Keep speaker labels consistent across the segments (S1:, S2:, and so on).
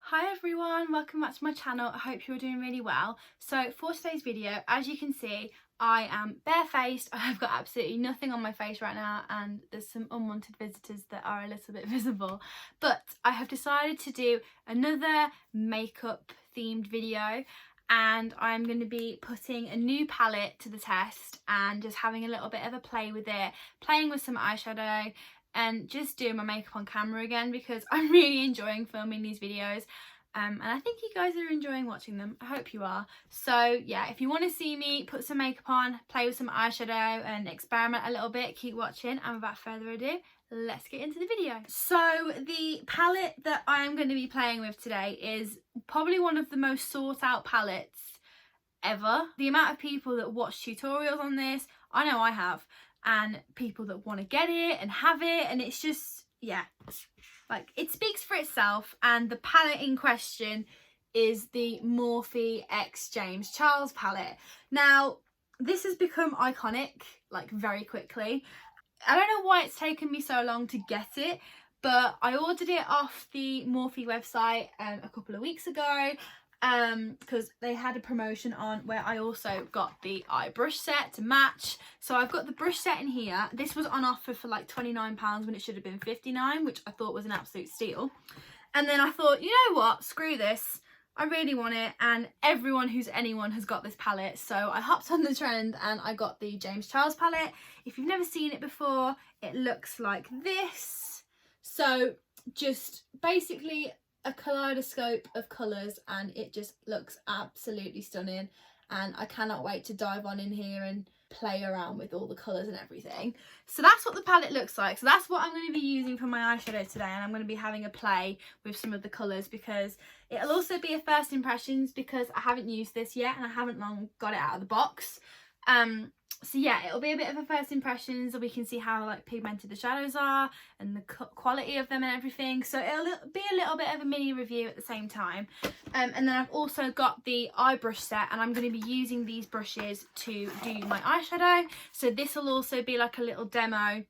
S1: Hi everyone, welcome back to my channel. I hope you're doing really well. So for today's video, as you can see, I am barefaced. I've got absolutely nothing on my face right now and there's some unwanted visitors that are a little bit visible. But I have decided to do another makeup themed video and I'm going to be putting a new palette to the test and just having a little bit of a play with it, playing with some eyeshadow and just doing my makeup on camera again because I'm really enjoying filming these videos and I think you guys are enjoying watching them. I hope you are. So yeah, if you want to see me put some makeup on, play with some eyeshadow and experiment a little bit, keep watching, and without further ado, let's get into the video. So the palette that I'm going to be playing with today is probably one of the most sought out palettes ever. The amount of people that watch tutorials on this, I know I have, and people that want to get it and have it, and it's just, yeah, like it speaks for itself. And the palette in question is the MORPHE X James Charles palette. Now this has become iconic like very quickly. I don't know why it's taken me so long to get it, but I ordered it off the Morphe website a couple of weeks ago because they had a promotion on where I also got the eye brush set to match. So I've got the brush set in here. This was on offer for like £29 when it should have been £59, which I thought was an absolute steal. And then I thought, you know what, screw this, I really want it, and everyone who's anyone has got this palette. So I hopped on the trend and I got the James Charles palette. If you've never seen it before, it looks like this. So just basically a kaleidoscope of colours, and it just looks absolutely stunning, and I cannot wait to dive on in here and play around with all the colours and everything. So that's what the palette looks like. So that's what I'm going to be using for my eyeshadow today, and I'm going to be having a play with some of the colours because it'll also be a first impressions because I haven't used this yet and I haven't long got it out of the box. So yeah, it'll be a bit of a first impressions, so we can see how like pigmented the shadows are and the quality of them and everything. So it'll be a little bit of a mini review at the same time. And then I've also got the eye brush set, and I'm going to be using these brushes to do my eyeshadow. So this will also be like a little demo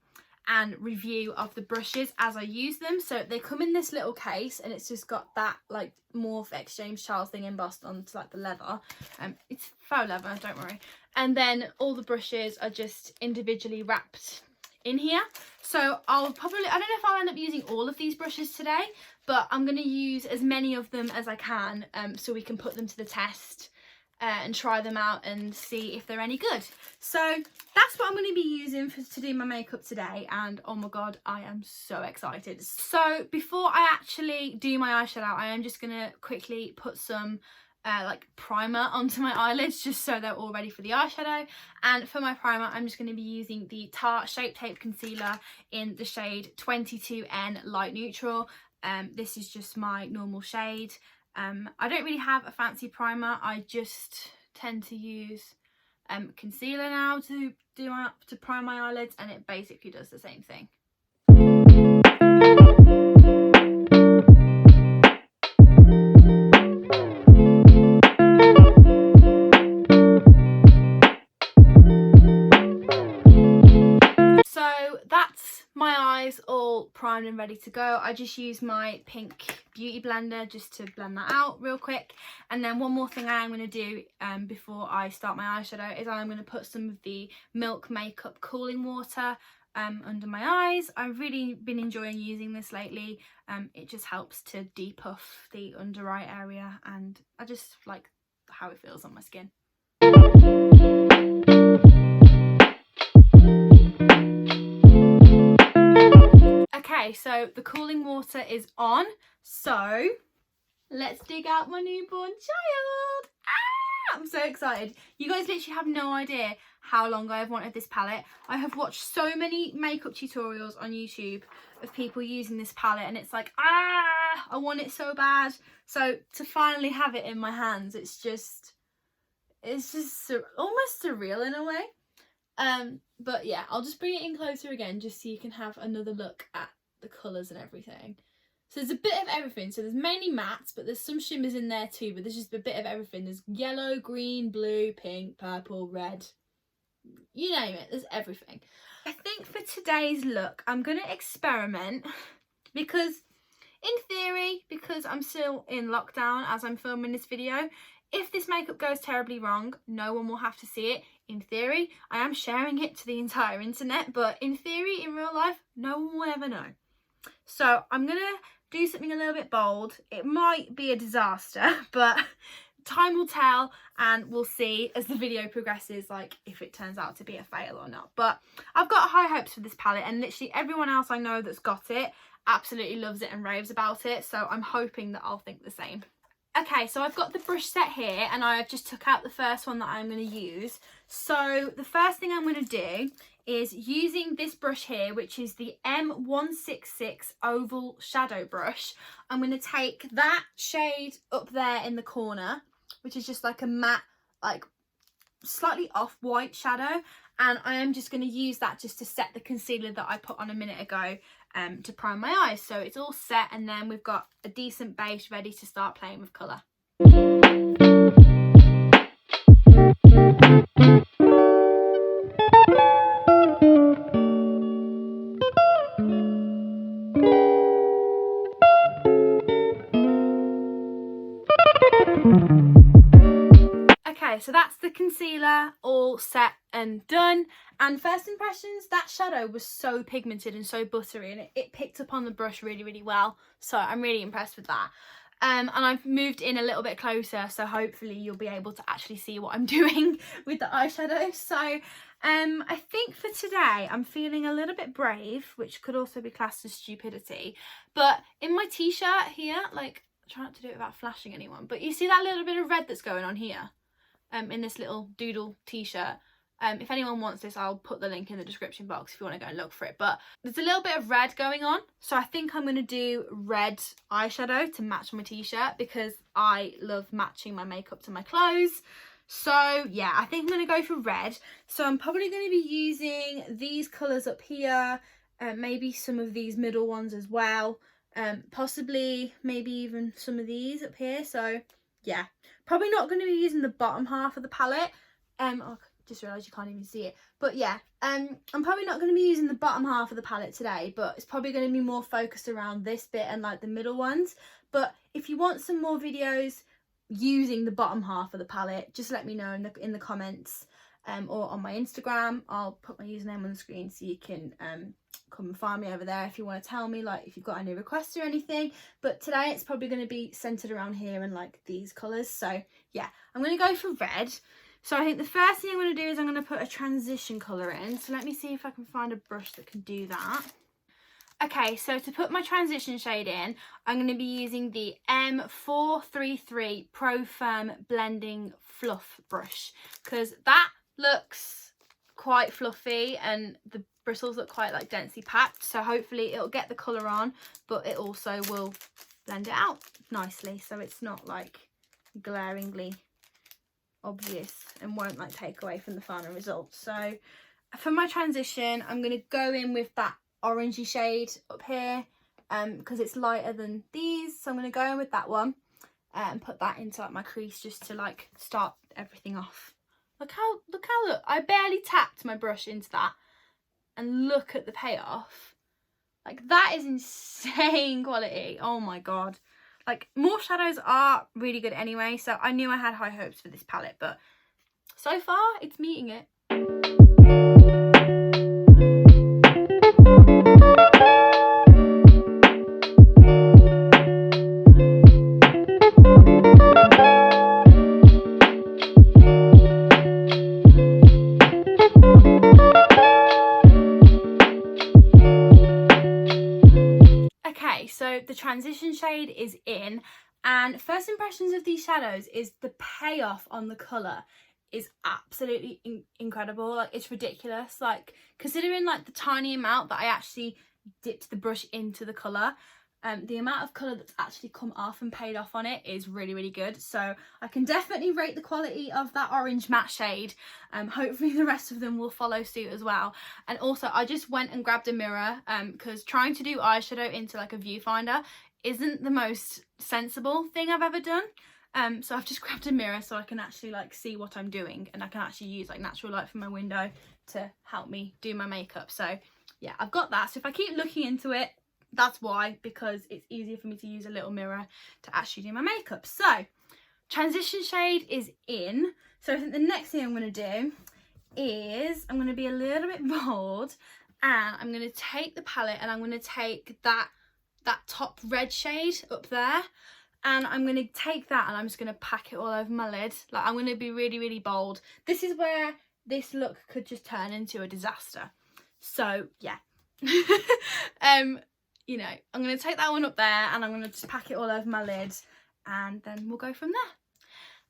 S1: and review of the brushes as I use them. So they come in this little case and it's just got that like MORPHE X James Charles thing embossed onto like the leather. It's faux leather, don't worry. And then all the brushes are just individually wrapped in here. So I'll probably, I don't know if I'll end up using all of these brushes today, but I'm going to use as many of them as I can so we can put them to the test and try them out and see if they're any good. So that's what I'm going to be using to do my makeup today, and oh my god, I am so excited. So before I actually do my eyeshadow, I am just going to quickly put some like primer onto my eyelids just so they're all ready for the eyeshadow. And for my primer, I'm just going to be using the Tarte Shape Tape Concealer in the shade 22N Light Neutral. This is just my normal shade. I don't really have a fancy primer. I just tend to use concealer now to prime my eyelids, and it basically does the same thing. So that's my eyes all primed and ready to go. I just use my pink beauty blender just to blend that out real quick. And then one more thing I am going to do before I start my eyeshadow is I'm going to put some of the Milk Makeup cooling water under my eyes. I've really been enjoying using this lately. It just helps to depuff the under eye area, and I just like how it feels on my skin. Okay, so the cooling water is on, so let's dig out my newborn child. I'm so excited. You guys literally have no idea how long I've wanted this palette. I have watched so many makeup tutorials on YouTube of people using this palette, and it's like, I want it so bad. So to finally have it in my hands, it's just almost surreal in a way. But yeah, I'll just bring it in closer again just so you can have another look at the colours and everything. So there's a bit of everything. So there's mainly mattes, but there's some shimmers in there too, but there's just a bit of everything. There's yellow, green, blue, pink, purple, red, you name it, there's everything. I think for today's look I'm going to experiment because in theory, because I'm still in lockdown as I'm filming this video, if this makeup goes terribly wrong, no one will have to see it. In theory, I am sharing it to the entire internet, but in theory, in real life, no one will ever know. So I'm gonna do something a little bit bold. It might be a disaster, but time will tell, and we'll see as the video progresses, like if it turns out to be a fail or not. But I've got high hopes for this palette, and literally everyone else I know that's got it absolutely loves it and raves about it, so I'm hoping that I'll think the same. Okay, so I've got the brush set here, and I've just took out the first one that I'm going to use. So the first thing I'm going to do is, using this brush here, which is the M166 oval shadow brush, I'm going to take that shade up there in the corner, which is just like a matte, like slightly off white shadow, and I am just going to use that just to set the concealer that I put on a minute ago to prime my eyes. So it's all set, and then we've got a decent base ready to start playing with colour. Okay, so that's the concealer all set and done. And first impressions, that shadow was so pigmented and so buttery, and it picked up on the brush really, really well. So I'm really impressed with that. And I've moved in a little bit closer, so hopefully you'll be able to actually see what I'm doing with the eyeshadow. So I think for today I'm feeling a little bit brave, which could also be classed as stupidity. But in my t-shirt here, like, try not to do it without flashing anyone, but you see that little bit of red that's going on here? In this little doodle t-shirt. If anyone wants this, I'll put the link in the description box if you want to go and look for it. But there's a little bit of red going on, so I think I'm going to do red eyeshadow to match my t-shirt, because I love matching my makeup to my clothes. So yeah, I think I'm going to go for red. So I'm probably going to be using these colours up here, maybe some of these middle ones as well, possibly maybe even some of these up here. So yeah, probably not going to be using the bottom half of the palette. I just realised you can't even see it. But yeah, I'm probably not going to be using the bottom half of the palette today, but it's probably going to be more focused around this bit and like the middle ones. But if you want some more videos using the bottom half of the palette, just let me know in the comments, or on my Instagram. I'll put my username on the screen so you can come and find me over there if you want to tell me, like, if you've got any requests or anything. But today it's probably going to be centered around here and like these colours. So yeah, I'm going to go for red. So I think the first thing I'm going to do is I'm going to put a transition colour in. So let me see if I can find a brush that can do that. Okay, so to put my transition shade in, I'm going to be using the M433 Pro Firm Blending Fluff brush, because that looks quite fluffy and the bristles look quite like densely packed. So hopefully it'll get the colour on, but it also will blend it out nicely, so it's not like glaringly obvious and won't like take away from the final result. So for my transition, I'm going to go in with that orangey shade up here, because it's lighter than these. So I'm going to go in with that one and put that into like my crease just to like start everything off. Look, I barely tapped my brush into that, and look at the payoff. Like, that is insane quality. Oh my god. Like, Morphe shadows are really good anyway, so I knew I had high hopes for this palette, but so far it's meeting it. Okay, so the transition shade is in, and first impressions of these shadows is the payoff on the colour is absolutely incredible. Like, it's ridiculous. Like, considering like the tiny amount that I actually dipped the brush into the colour, the amount of colour that's actually come off and paid off on it is really, really good. So I can definitely rate the quality of that orange matte shade. Hopefully the rest of them will follow suit as well. And also I just went and grabbed a mirror, because trying to do eyeshadow into like a viewfinder isn't the most sensible thing I've ever done. So I've just grabbed a mirror so I can actually like see what I'm doing, and I can actually use like natural light from my window to help me do my makeup. So yeah, I've got that. So if I keep looking into it, That's why, because it's easier for me to use a little mirror to actually do my makeup. So transition shade is in. So I think the next thing I'm going to do is I'm going to be a little bit bold, and I'm going to take the palette and I'm going to take that top red shade up there, and I'm going to take that and I'm just going to pack it all over my lid. Like, I'm going to be really, really bold. This is where this look could just turn into a disaster. So yeah. You know, I'm going to take that one up there and I'm going to just pack it all over my lid, and then we'll go from there.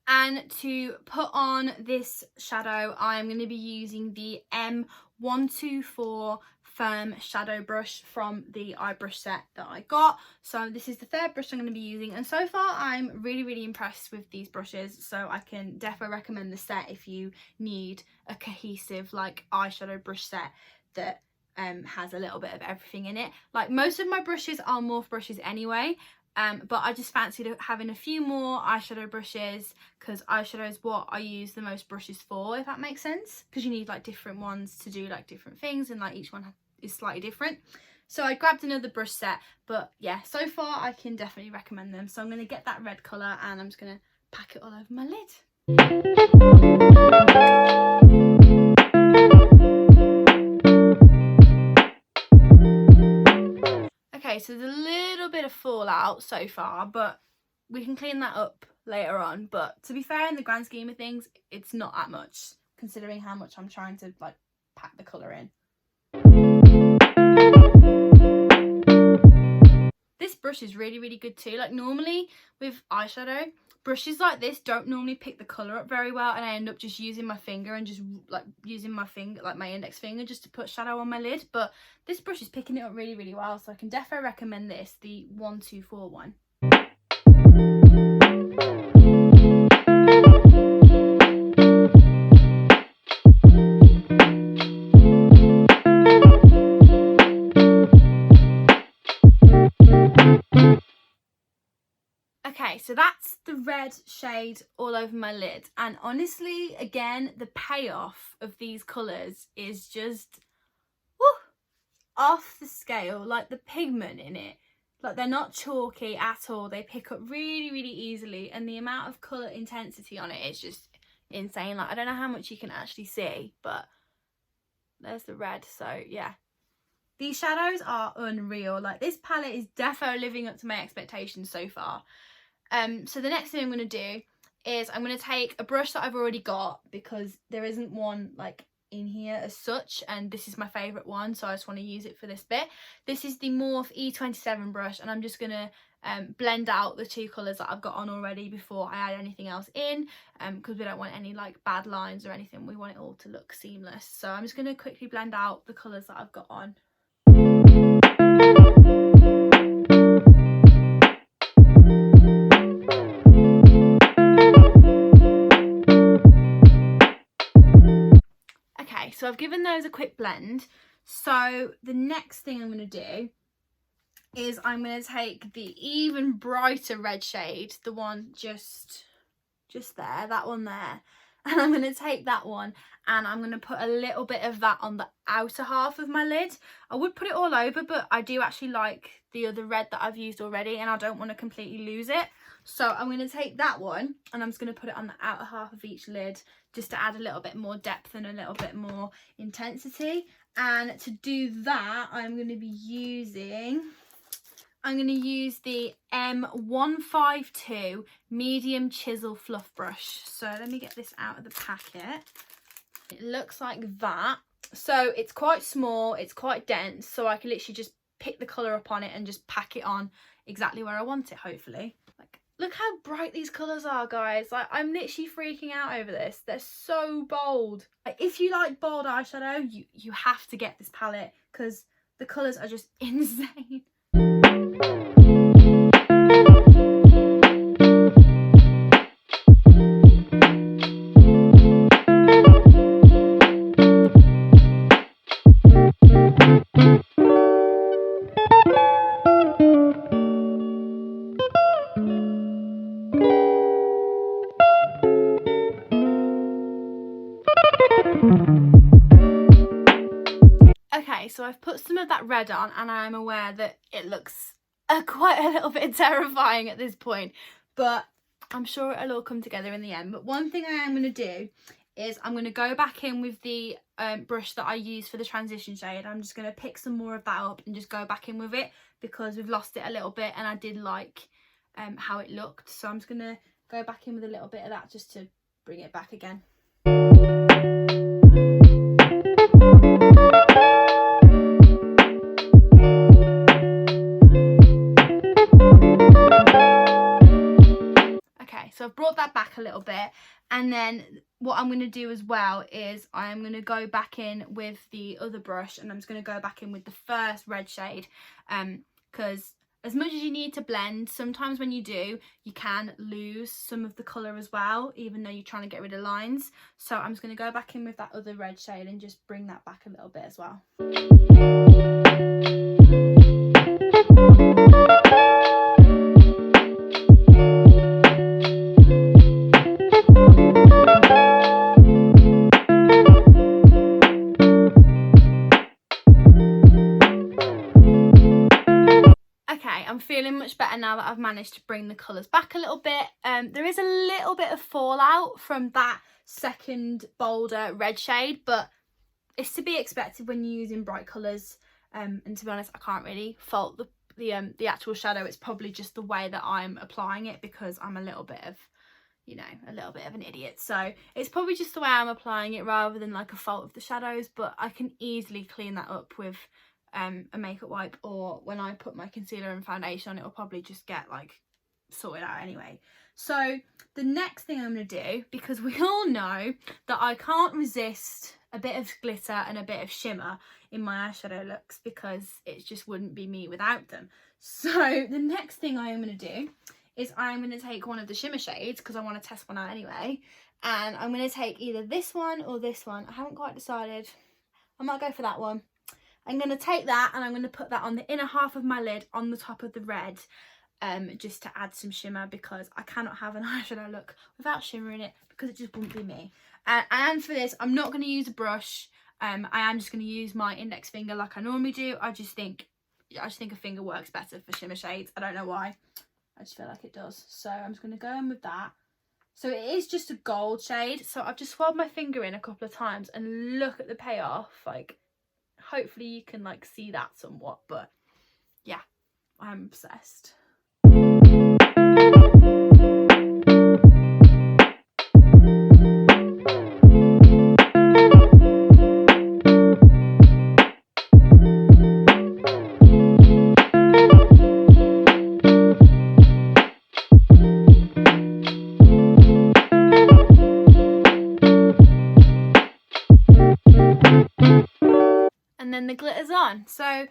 S1: And to put on this shadow, I'm going to be using the M124 Firm Shadow Brush from the eye brush set that I got. So this is the third brush I'm going to be using, and so far I'm really, really impressed with these brushes. So I can definitely recommend the set if you need a cohesive like eyeshadow brush set that has a little bit of everything in it. Like, most of my brushes are Morphe brushes anyway, but I just fancied having a few more eyeshadow brushes, because eyeshadow is what I use the most brushes for, if that makes sense, because you need like different ones to do like different things, and like each one is slightly different. So I grabbed another brush set, but yeah, so far I can definitely recommend them. So I'm going to get that red colour and I'm just going to pack it all over my lid. Okay, so there's a little bit of fallout so far, but we can clean that up later on. But to be fair, in the grand scheme of things, it's not that much, considering how much I'm trying to like pack the colour in. This brush is really, really good too. Like, normally with eyeshadow, brushes like this don't normally pick the colour up very well, and I end up just using my finger and just like using my finger, like my index finger, just to put shadow on my lid. But this brush is picking it up really, really well, so I can definitely recommend this, the 124 one. Okay, so that's the red shade all over my lid, and honestly, again, the payoff of these colours is just off the scale. Like, the pigment in it, like, they're not chalky at all. They pick up really, really easily, and the amount of colour intensity on it is just insane. Like, I don't know how much you can actually see, but there's the red. So yeah, these shadows are unreal. Like, this palette is defo living up to my expectations so far. So the next thing I'm going to do is I'm going to take a brush that I've already got, because there isn't one like in here as such, and this is my favourite one, so I just want to use it for this bit. This is the Morphe E27 brush, and I'm just going to blend out the two colours that I've got on already before I add anything else in, because we don't want any like bad lines or anything. We want it all to look seamless. So I'm just going to quickly blend out the colours that I've got on. So I've given those a quick blend. So the next thing I'm going to do is I'm going to take the even brighter red shade, the one just there, that one there, and I'm going to take that one and I'm going to put a little bit of that on the outer half of my lid. I would put it all over, but I do actually like the other red that I've used already, and I don't want to completely lose it. So I'm going to take that one and I'm just going to put it on the outer half of each lid, just to add a little bit more depth and a little bit more intensity. And to do that, I'm going to use the M152 medium chisel fluff brush. So let me get this out of the packet. It looks like that. So it's quite small, it's quite dense, so I can literally just pick the colour up on it and just pack it on exactly where I want it, hopefully. Like, look how bright these colours are, guys. Like, I'm literally freaking out over this. They're so bold. Like, if you like bold eyeshadow, you have to get this palette, because the colours are just insane. Okay, Okay, so I've put some of that red on, and I'm aware that it looks quite a little bit terrifying at this point, but I'm sure it'll all come together in the end. But one thing I am going to do is I'm going to go back in with the brush that I used for the transition shade. I'm just going to pick some more of that up and just go back in with it, because we've lost it a little bit and I did like how it looked. So I'm just going to go back in with a little bit of that just to bring it back again. So I've brought that back a little bit, and then what I'm going to do as well is I'm going to go back in with the other brush, and I'm just going to go back in with the first red shade, because as much as you need to blend, sometimes when you do, you can lose some of the colour as well, even though you're trying to get rid of lines. So I'm just going to go back in with that other red shade and just bring that back a little bit as well. I'm feeling much better now that I've managed to bring the colours back a little bit. There is a little bit of fallout from that second bolder red shade, but it's to be expected when you're using bright colours. And to be honest, I can't really fault the actual shadow. It's probably just the way that I'm applying it, because I'm a little bit of, you know, a little bit of an idiot. So it's probably just the way I'm applying it rather than like a fault of the shadows, but I can easily clean that up with a makeup wipe, or when I put my concealer and foundation on, it will probably just get like sorted out anyway. So the next thing I'm going to do, because we all know that I can't resist a bit of glitter and a bit of shimmer in my eyeshadow looks, because it just wouldn't be me without them. So the next thing I am going to do is I'm going to take one of the shimmer shades, because I want to test one out anyway, and I'm going to take either this one or this one. I haven't quite decided. I might go for that one. I'm going to take that and I'm going to put that on the inner half of my lid on the top of the red, just to add some shimmer, because I cannot have an eyeshadow look without shimmer in it, because it just wouldn't be me. And for this, I'm not going to use a brush. I am just going to use my index finger like I normally do. I just think a finger works better for shimmer shades. I don't know why. I just feel like it does. So I'm just going to go in with that. So it is just a gold shade. So I've just swabbed my finger in a couple of times, and look at the payoff. Like, hopefully you can like see that somewhat, but yeah, I'm obsessed. And then the glitter's on. So I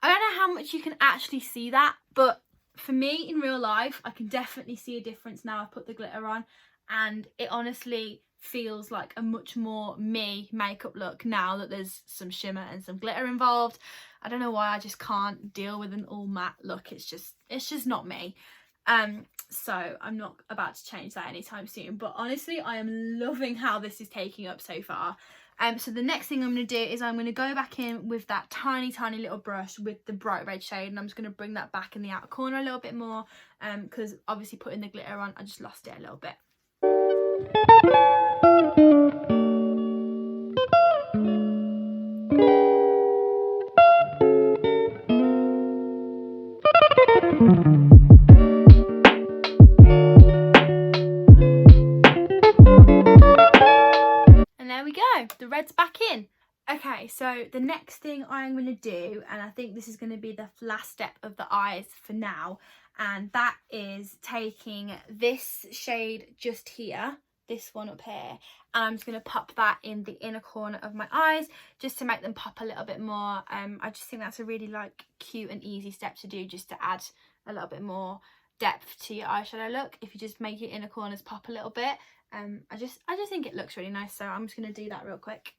S1: don't know how much you can actually see that, but for me in real life, I can definitely see a difference now I've put the glitter on, and it honestly feels like a much more me makeup look now that there's some shimmer and some glitter involved. I don't know why, I just can't deal with an all matte look. It's just not me. So I'm not about to change that anytime soon, but honestly I am loving how this is taking up so far. So the next thing I'm going to do is I'm going to go back in with that tiny little brush with the bright red shade, and I'm just going to bring that back in the outer corner a little bit more, because obviously putting the glitter on, I just lost it a little bit. The red's back in. Okay, so the next thing I'm going to do, and I think this is going to be the last step of the eyes for now, and that is taking this shade just here, this one up here, and I'm just going to pop that in the inner corner of my eyes just to make them pop a little bit more. I just think that's a really like cute and easy step to do, just to add a little bit more depth to your eyeshadow look. If you just make your inner corners pop a little bit, I just think it looks really nice, so I'm just going to do that real quick.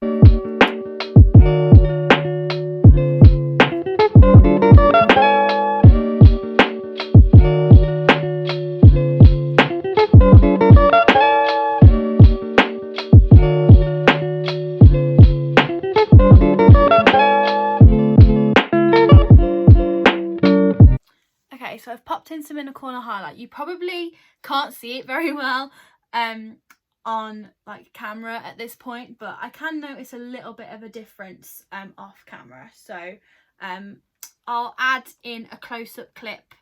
S1: You probably can't see it very well on like camera at this point, but I can notice a little bit of a difference off camera. So I'll add in a close-up clip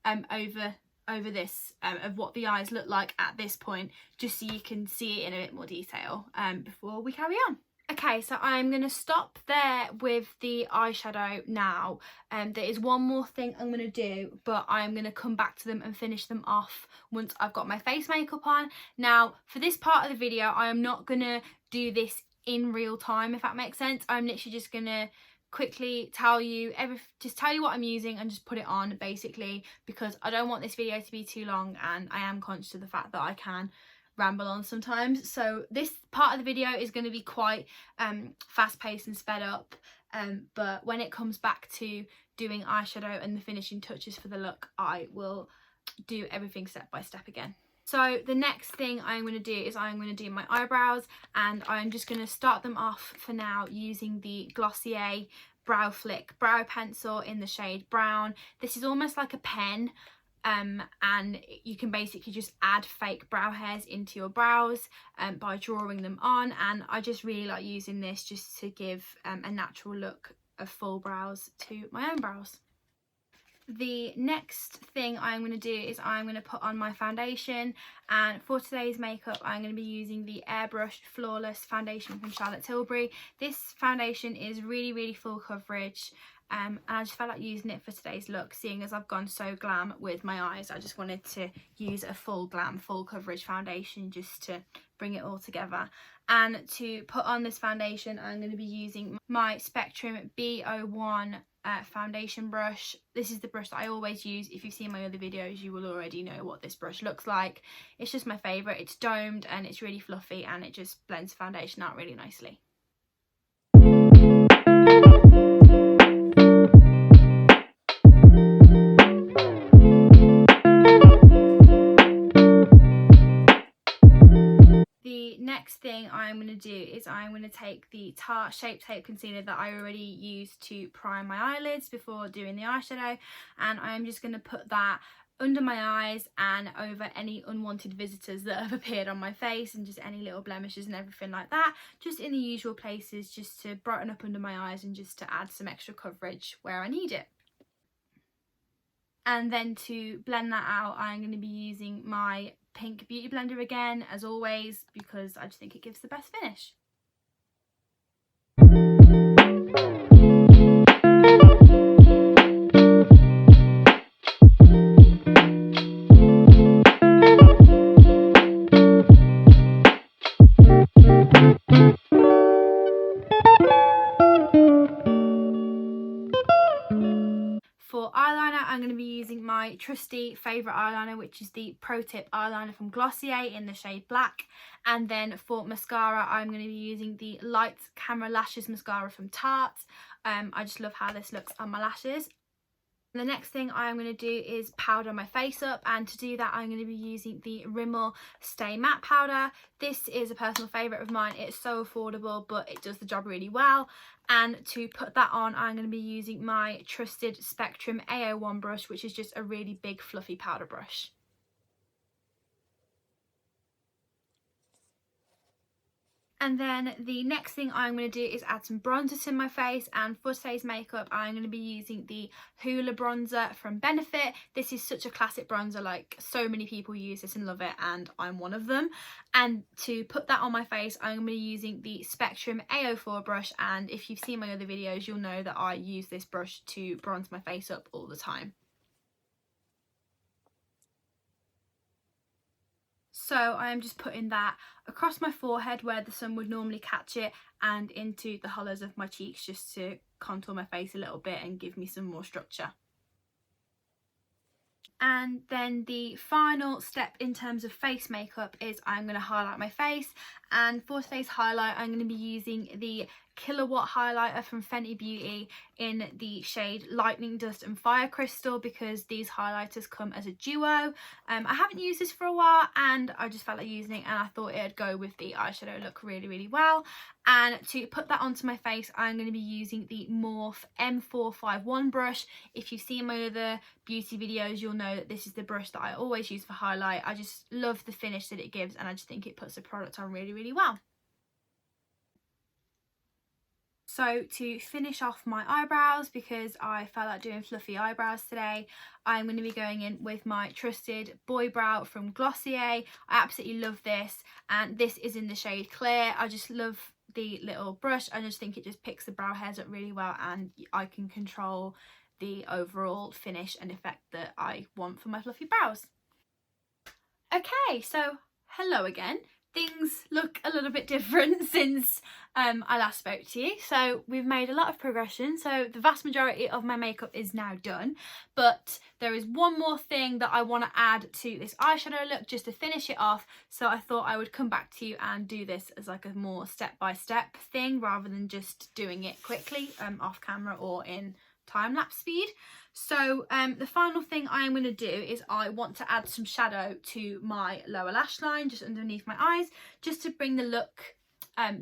S1: over this of what the eyes look like at this point, just so you can see it in a bit more detail before we carry on. Okay, so I'm going to stop there with the eyeshadow now. There is one more thing I'm going to do, but I'm going to come back to them and finish them off once I've got my face makeup on. Now, for this part of the video, I am not going to do this in real time, if that makes sense. I'm literally just going to quickly tell you what I'm using and just put it on, basically, because I don't want this video to be too long, and I am conscious of the fact that I can ramble on sometimes. So this part of the video is going to be quite fast paced and sped up, but when it comes back to doing eyeshadow and the finishing touches for the look, I will do everything step by step again. So the next thing I'm going to do is I'm going to do my eyebrows, and I'm just going to start them off for now using the Glossier Brow Flick brow pencil in the shade brown. This is almost like a pen, and you can basically just add fake brow hairs into your brows by drawing them on, and I just really like using this just to give a natural look of full brows to my own brows. The next thing I'm going to do is I'm going to put on my foundation, and for today's makeup I'm going to be using the Airbrush Flawless foundation from Charlotte Tilbury. This foundation is really full coverage, and I just felt like using it for today's look, seeing as I've gone so glam with my eyes. I just wanted to use a full glam, full coverage foundation just to bring it all together. And to put on this foundation, I'm going to be using my Spectrum B01 foundation brush. This is the brush that I always use. If you've seen my other videos, you will already know what this brush looks like. It's just my favourite. It's domed and it's really fluffy, and it just blends foundation out really nicely. The next thing I'm going to do is I'm going to take the Tarte Shape Tape concealer that I already used to prime my eyelids before doing the eyeshadow, and I'm just going to put that under my eyes and over any unwanted visitors that have appeared on my face, and just any little blemishes and everything like that, just in the usual places, just to brighten up under my eyes and just to add some extra coverage where I need it. And then to blend that out, I'm going to be using my pink beauty blender again, as always, because I just think it gives the best finish. For eyeliner, I'm going to be using my trusty favourite eyeliner, which is the Pro Tip eyeliner from Glossier in the shade black. And then for mascara, I'm going to be using the Light Camera Lashes mascara from Tarte. I just love how this looks on my lashes. The next thing I'm going to do is powder my face up, and to do that I'm going to be using the Rimmel Stay Matte powder. This is a personal favourite of mine. It's so affordable, but it does the job really well. And to put that on, I'm going to be using my trusted Spectrum A01 brush, which is just a really big fluffy powder brush. And then the next thing I'm going to do is add some bronzer to my face, and for today's makeup I'm going to be using the Hoola bronzer from Benefit. This is such a classic bronzer, like so many people use this and love it, and I'm one of them. And to put that on my face, I'm going to be using the Spectrum A04 brush, and if you've seen my other videos you'll know that I use this brush to bronze my face up all the time. So I'm just putting that across my forehead where the sun would normally catch it, and into the hollows of my cheeks, just to contour my face a little bit and give me some more structure. And then the final step in terms of face makeup is I'm going to highlight my face, and for today's highlight I'm going to be using the Kilowatt highlighter from Fenty Beauty in the shade Lightning Dust and Fire Crystal, because these highlighters come as a duo. I haven't used this for a while and I just felt like using it, and I thought it'd go with the eyeshadow look really well. And to put that onto my face, I'm going to be using the Morphe M451 brush. If you've seen my other beauty videos, you'll know that this is the brush that I always use for highlight. I just love the finish that it gives, and I just think it puts the product on really well. So to finish off my eyebrows, because I felt like doing fluffy eyebrows today, I'm going to be going in with my trusted Boy Brow from Glossier. I absolutely love this, and this is in the shade Clear. I just love the little brush. I just think it just picks the brow hairs up really well, and I can control the overall finish and effect that I want for my fluffy brows. Okay, so hello again. Things look a little bit different since I last spoke to you. So we've made a lot of progression. So the vast majority of my makeup is now done, but there is one more thing that I want to add to this eyeshadow look just to finish it off. So I thought I would come back to you and do this as like a more step-by-step thing rather than just doing it quickly off camera or in time-lapse speed. So the final thing I am going to do is I want to add some shadow to my lower lash line, just underneath my eyes, just to bring the look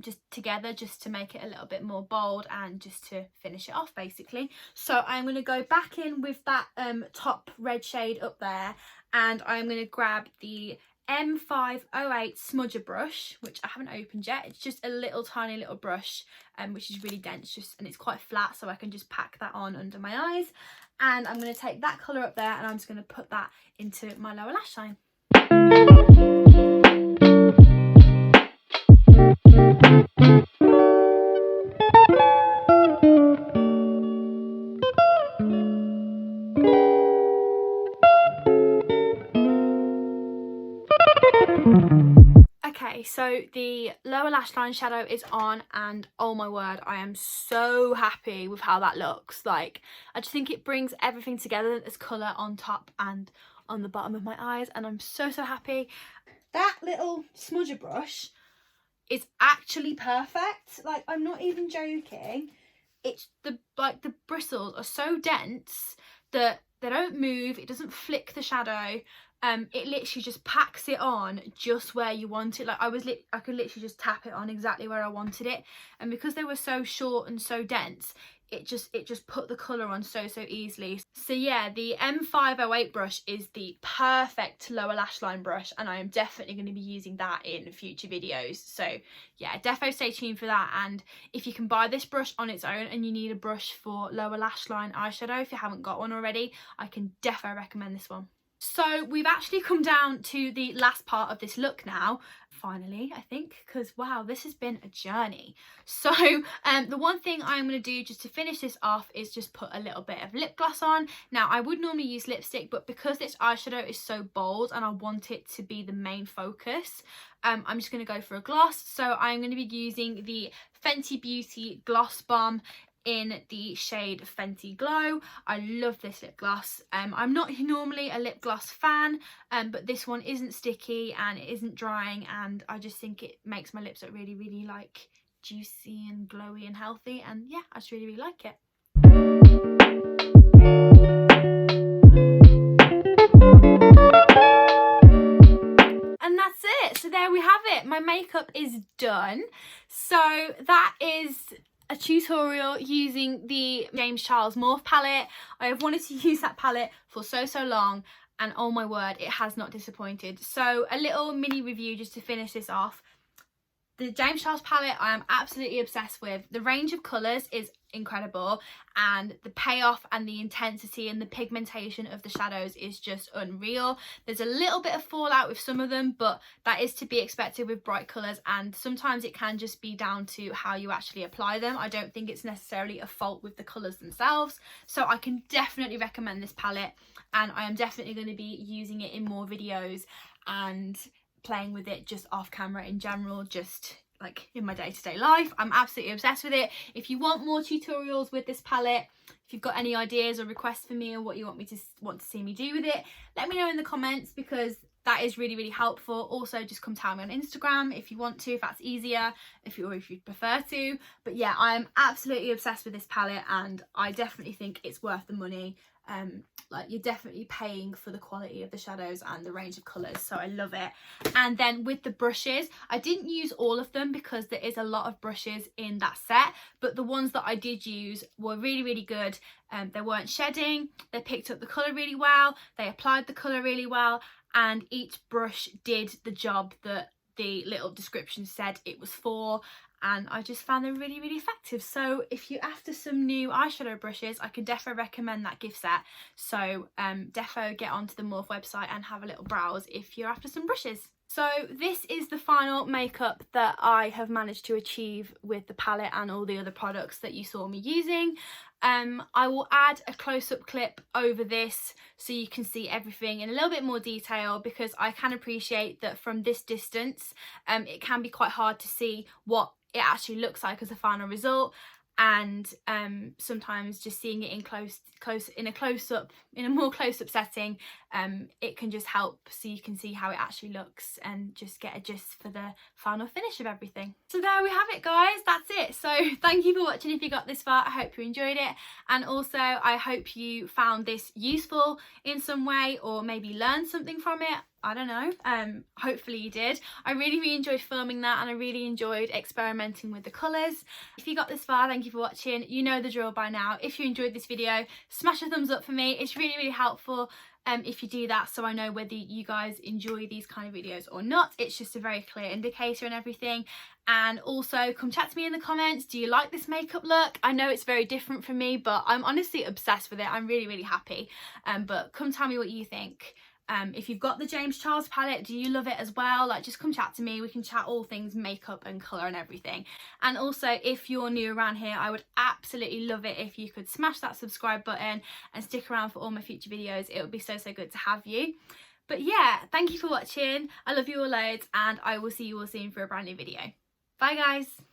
S1: just together, just to make it a little bit more bold and just to finish it off basically. So I'm going to go back in with that top red shade up there, and I'm going to grab the M508 smudger brush, which I haven't opened yet. It's just a little tiny little brush which is really dense, and it's quite flat, so I can just pack that on under my eyes. And I'm going to take that colour up there and I'm just going to put that into my lower lash line. Okay, so the lower lash line shadow is on, and oh my word, I am so happy with how that looks. Like, I just think it brings everything together. There's colour on top and on the bottom of my eyes, and I'm so happy. That little smudger brush is actually perfect. Like, I'm not even joking. It's the bristles are so dense that they don't move. It doesn't flick the shadow. It literally just packs it on just where you want it. Like, I could literally just tap it on exactly where I wanted it, and because they were so short and so dense, it just put the colour on so easily. So yeah, the M508 brush is the perfect lower lash line brush, and I am definitely going to be using that in future videos. So yeah, defo stay tuned for that. And if you can buy this brush on its own and you need a brush for lower lash line eyeshadow, if you haven't got one already, I can defo recommend this one. So we've actually come down to the last part of this look now, finally, I think, because wow, this has been a journey. So the one thing I'm going to do just to finish this off is just put a little bit of lip gloss on. Now, I would normally use lipstick, but because this eyeshadow is so bold and I want it to be the main focus, I'm just going to go for a gloss. So I'm going to be using the Fenty Beauty Gloss Bomb in the shade Fenty Glow. I love this lip gloss. I'm not normally a lip gloss fan, but this one isn't sticky and it isn't drying, and I just think it makes my lips look really like juicy and glowy and healthy, and yeah, I just really like it. And that's it. So there we have it. My makeup is done. So that is a tutorial using the James Charles Morphe palette. I have wanted to use that palette for so long, and oh my word, it has not disappointed. So a little mini review just to finish this off. The James Charles palette I am absolutely obsessed with. The range of colours is incredible, and the payoff and the intensity and the pigmentation of the shadows is just unreal. There's a little bit of fallout with some of them, but that is to be expected with bright colours, and sometimes it can just be down to how you actually apply them. I don't think it's necessarily a fault with the colours themselves. So I can definitely recommend this palette, and I am definitely going to be using it in more videos and playing with it just off camera in general, just like in my day-to-day life. I'm absolutely obsessed with it. If you want more tutorials with this palette, if you've got any ideas or requests for me or what you want to see me do with it, let me know in the comments, because that is really, really helpful. Also, just come tell me on Instagram if you want to, if that's easier, if you'd prefer to. But yeah, I'm absolutely obsessed with this palette, and I definitely think it's worth the money. Like, you're definitely paying for the quality of the shadows and the range of colours, so I love it. And then with the brushes, I didn't use all of them because there is a lot of brushes in that set, but the ones that I did use were really, really good. They weren't shedding, they picked up the colour really well, they applied the colour really well, and each brush did the job that the little description said it was for, and I just found them really, really effective. So if you're after some new eyeshadow brushes, I can defo recommend that gift set. So defo get onto the Morphe website and have a little browse if you're after some brushes. So this is the final makeup that I have managed to achieve with the palette and all the other products that you saw me using. I will add a close-up clip over this so you can see everything in a little bit more detail, because I can appreciate that from this distance it can be quite hard to see what it actually looks like as a final result, and sometimes just seeing it in a more close-up setting, it can just help so you can see how it actually looks and just get a gist for the final finish of everything. So there we have it, guys, that's it. So thank you for watching. If you got this far, I hope you enjoyed it, and also I hope you found this useful in some way, or maybe learned something from it. I don't know, hopefully you did. I really, really enjoyed filming that, and I really enjoyed experimenting with the colours. If you got this far, thank you for watching. You know the drill by now. If you enjoyed this video, smash a thumbs up for me. It's really, really helpful if you do that, so I know whether you guys enjoy these kind of videos or not. It's just a very clear indicator and everything. And also come chat to me in the comments. Do you like this makeup look? I know it's very different from me, but I'm honestly obsessed with it. I'm really, really happy. But come tell me what you think. If you've got the James Charles palette, do you love it as well? Like, just come chat to me. We can chat all things makeup and colour and everything. And also, if you're new around here, I would absolutely love it if you could smash that subscribe button and stick around for all my future videos. It would be so, so good to have you. But yeah, thank you for watching. I love you all loads, and I will see you all soon for a brand new video. Bye, guys.